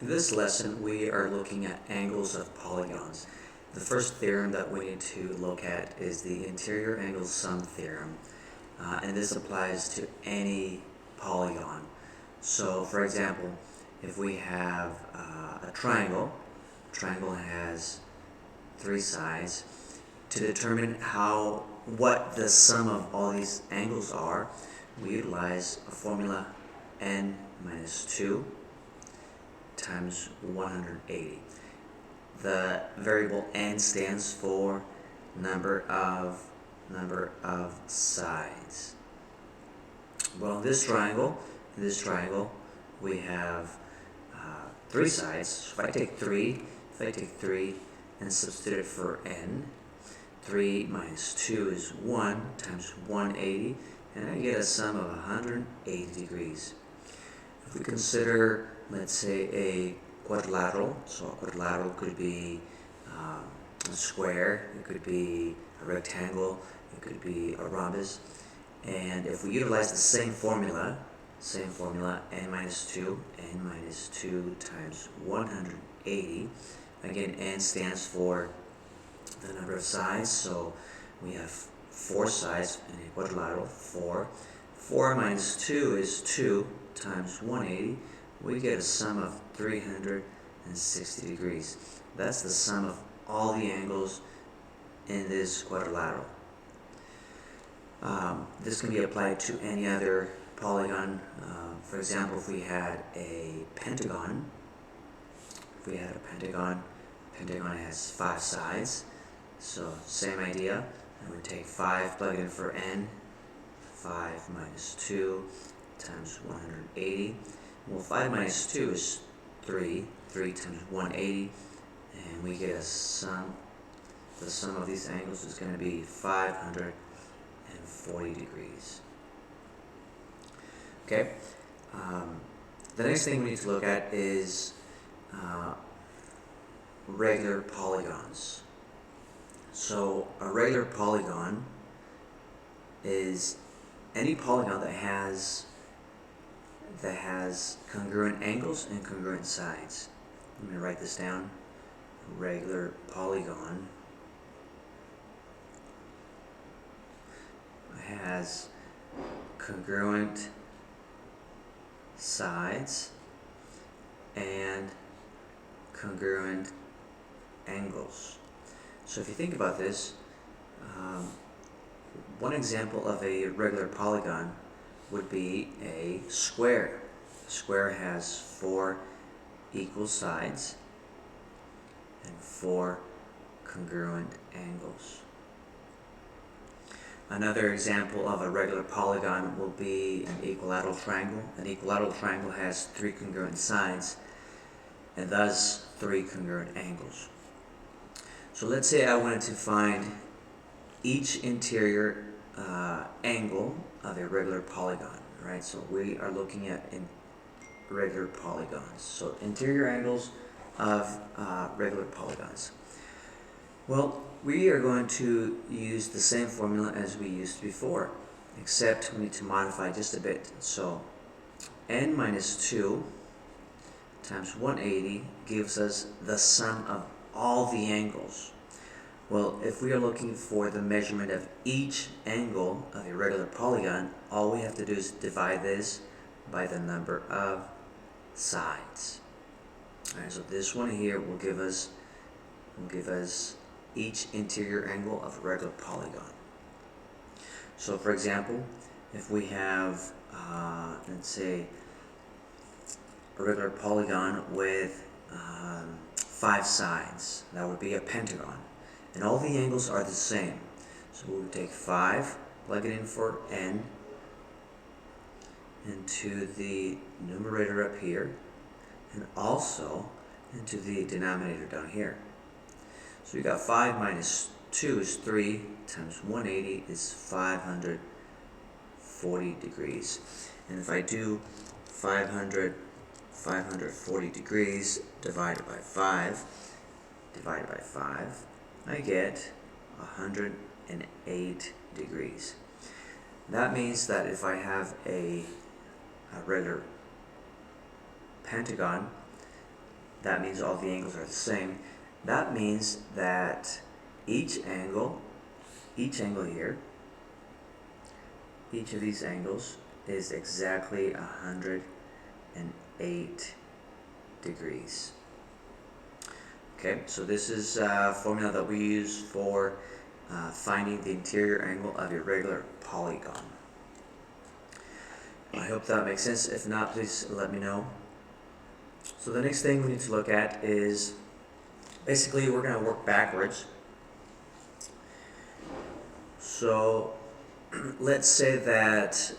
In this lesson, we are looking at angles of polygons. The first theorem that we need to look at is the interior angle sum theorem, and this applies to any polygon. So, for example, if we have a triangle has three sides. To determine what the sum of all these angles are, we utilize a formula n minus 2 times 180. The variable n stands for number of sides. Well, in this triangle, we have three sides. So if I take 3 and substitute it for n, 3 minus 2 is 1 times 180, and I get a sum of 180 degrees. If we consider, let's say, a quadrilateral, so a quadrilateral could be a square, it could be a rectangle, it could be a rhombus, and if we utilize the same formula, n minus 2 times 180, again, n stands for the number of sides, so we have 4 sides in a quadrilateral, 4 minus 2 is 2 times 180, we get a sum of 360 degrees. That's the sum of all the angles in this quadrilateral. This can be applied to any other polygon. For example, if we had a pentagon, pentagon has 5 sides, so same idea. And we take 5, plug it in for n, 5 minus 2 times 180. Well, 5 minus 2 is 3 times 180, and we get a sum. The sum of these angles is going to be 540 degrees. Okay. The next thing we need to look at is regular polygons. So a regular polygon is any polygon that has congruent angles and congruent sides. Let me write this down. A regular polygon has congruent sides and congruent angles. So if you think about this, one example of a regular polygon would be a square. A square has 4 equal sides and 4 congruent angles. Another example of a regular polygon will be an equilateral triangle. An equilateral triangle has 3 congruent sides and thus 3 congruent angles. So let's say I wanted to find each interior angle of a regular polygon, right? So we are looking at regular polygons. So interior angles of regular polygons. Well, we are going to use the same formula as we used before, except we need to modify just a bit. So n minus 2 times 180 gives us the sum of all the angles. Well, if we are looking for the measurement of each angle of a regular polygon, all we have to do is divide this by the number of sides. Alright, so this one here will give us each interior angle of a regular polygon. So for example, if we have let's say a regular polygon with 5 sides, that would be a pentagon, and all the angles are the same. So we would take 5, plug it in for n, into the numerator up here, and also into the denominator down here. So we got 5 minus 2 is 3 times 180 is 540 degrees. And if I do 540 degrees divided by 5, I get 108 degrees. That means that if I have a regular pentagon, that means all the angles are the same. That means that each angle here, each of these angles is exactly 108 degrees. Okay, so this is a formula that we use for finding the interior angle of a regular polygon. I hope that makes sense. If not, please let me know. So the next thing we need to look at is, basically we're going to work backwards. So let's say that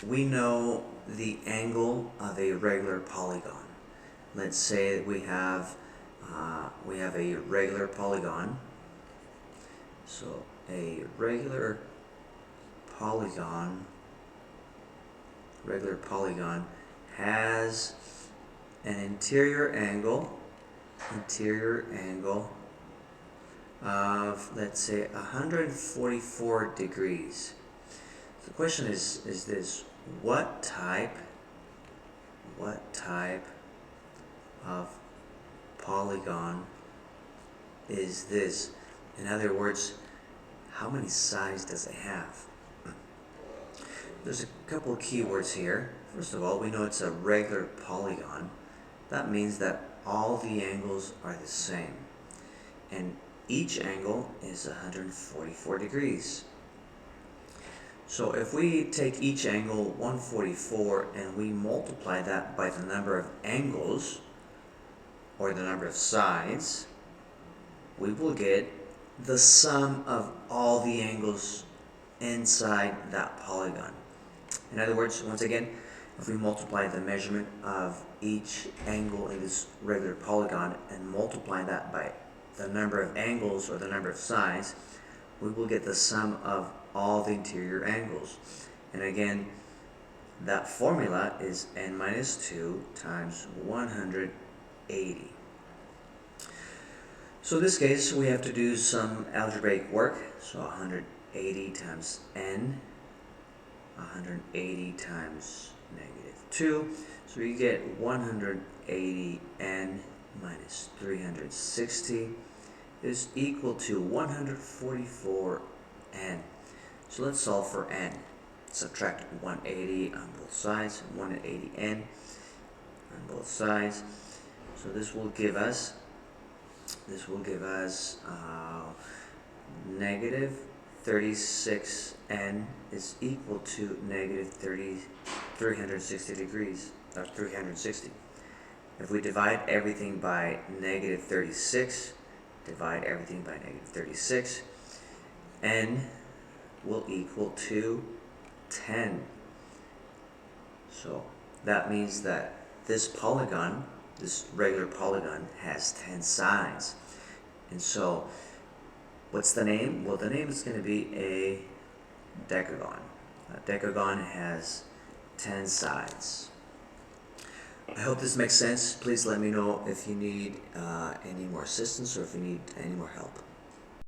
we know the angle of a regular polygon. Let's say that we have a regular polygon. So a regular polygon has an interior angle of, let's say, 144 degrees. So the question is this: what type of polygon is this? In other words, how many sides does it have? There's a couple of keywords here. First of all, we know it's a regular polygon. That means that all the angles are the same, and each angle is 144 degrees. So if we take each angle 144 and we multiply that by the number of angles, or the number of sides, we will get the sum of all the angles inside that polygon. In other words, once again, if we multiply the measurement of each angle in this regular polygon and multiply that by the number of angles or the number of sides, we will get the sum of all the interior angles. And again, that formula is n minus 2 times 180. So in this case, we have to do some algebraic work. So 180 times n, 180 times negative 2. So you get 180n minus 360 is equal to 144n. So let's solve for n. Subtract 180 on both sides, 180n on both sides. So this will give us negative 36n is equal to negative 360 degrees, or 360. If we divide everything by negative 36, divide everything by negative 36, n will equal to 10. So that means that this polygon, this regular polygon, has 10 sides. And so what's the name? Well, the name is going to be a decagon. A decagon has 10 sides. I hope this makes sense. Please let me know if you need any more assistance or if you need any more help.